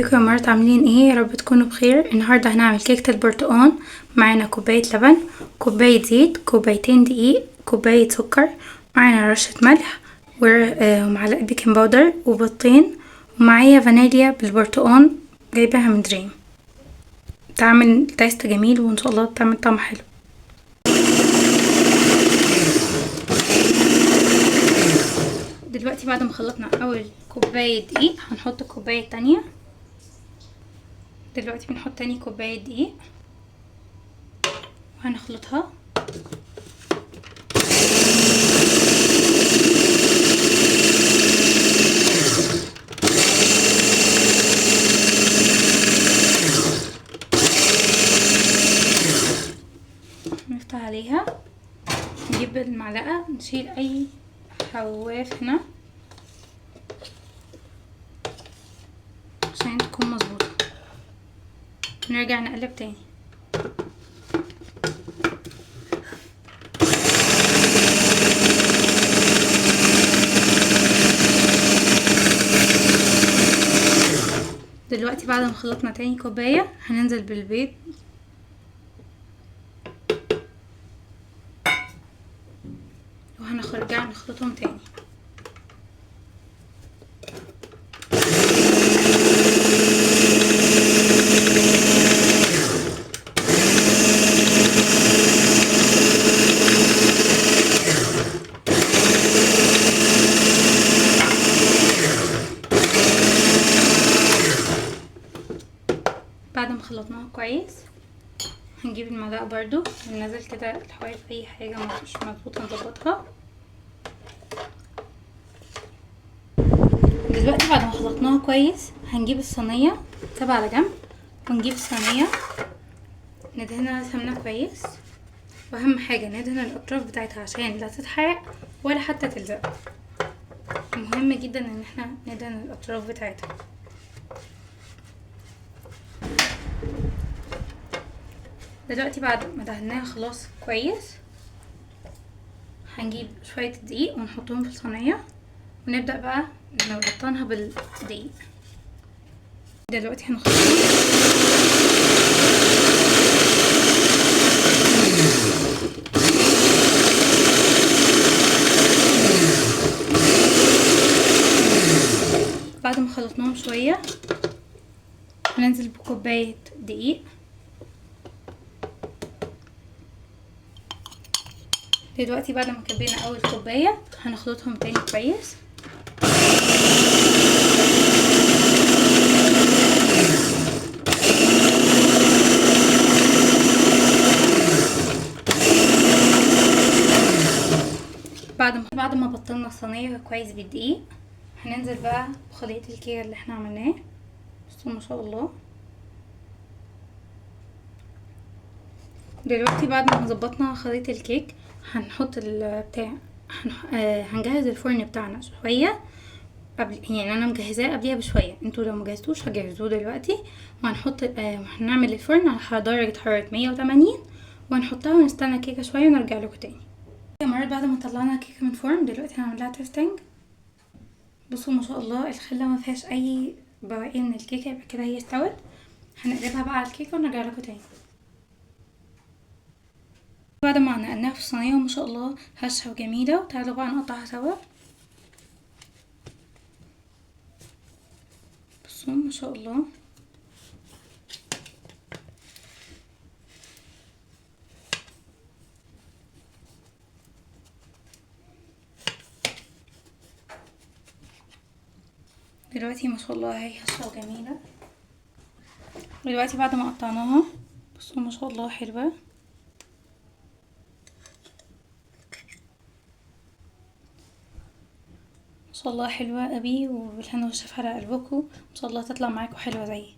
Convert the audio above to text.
ازيكم يا مرات، عاملين ايه؟ يا رب تكونوا بخير. النهارده هنعمل كيكه البرتقال. معانا كوبايه لبن، كوبايه زيت، كوبايتين دقيق، كوبايه سكر، معانا رشه ملح ومعلقه بيكنج باودر وبيضتين، ومعايا فانيليا بالبرتقال جايباها من دريم. تعمل تيست جميل وان شاء الله تعمل طعم حلو. دلوقتي بعد ما خلطنا اول كوبايه دقيق هنحط الكوبايه التانية. دلوقتي بنحط تاني كوبايه دقيق وهنخلطها. نفتح عليها، نجيب المعلقة نشيل اي حواف هنا عشان تكون مظبوطة، نرجع نقلب تاني. دلوقتي بعد ما خلطنا تاني كوباية هننزل بالبيض وهنرجع نخلطهم تاني. بعد ما خلطناها كويس هنجيب المعلقة برضو وننزل كده الحواف، اي حاجة مش مظبوطة نظبطها. دلوقتي بعد ما خلطناها كويس هنجيب الصينية، سيبها على جنب، ونجيب الصينية ندهنها سمنة كويس، واهم حاجة ندهن الاطراف بتاعتها عشان لا تتحرق ولا حتى تلزق. مهم جدا ان احنا ندهن الاطراف بتاعتها. دلوقتي بعد ما دهناها خلاص كويس هنجيب شوية دقيق ونحطهم في الصينية ونبدأ بقى نبطنها بالدقيق. دلوقتي هنخلطهم. بعد ما خلطناهم شوية هننزل بكوباية دقيق. دلوقتي بعد ما كبينا اول كوباية هنخلطهم تاني كويس. بعد ما بطلنا الصينية كويس بالدقيق هننزل بقى بخليط الكيكة اللي احنا عملناه. بصوا ما شاء الله. دلوقتي بعد ما ظبطنا خليط الكيك هنحط البتاع، هنجهز الفرن بتاعنا شويه قبل، يعني انا مجهزاه قبليها بشويه، انتوا لو مجهزتوش هجهزوه دلوقتي. وهنحط هنعمل الفرن على درجه حراره 180 وهنحطها ونستنى الكيكه شويه ونرجع لكم تاني. يا مرات بعد ما طلعنا الكيكه من الفرن دلوقتي هنعمل لها تيستنج. بصوا ما شاء الله الخله ما فيهاش اي بواقي من الكيكه، يبقى كده هي استوت. هنقلبها بقى على الكيكه ونرجع لكم تاني. بعد ما نقلناها في الصينيه وما شاء الله هشه وجميله، وتعالوا بقى نقطعها سوا. بصوا ما شاء الله. دلوقتي ما شاء الله هي هشه وجميله. دلوقتي بعد ما قطعناها بصوا ما شاء الله حلوه. ما شاء الله حلوه قوي، وبالهنا والشفا على قلبكم. ان شاء الله تطلع معاكم حلوه زيي.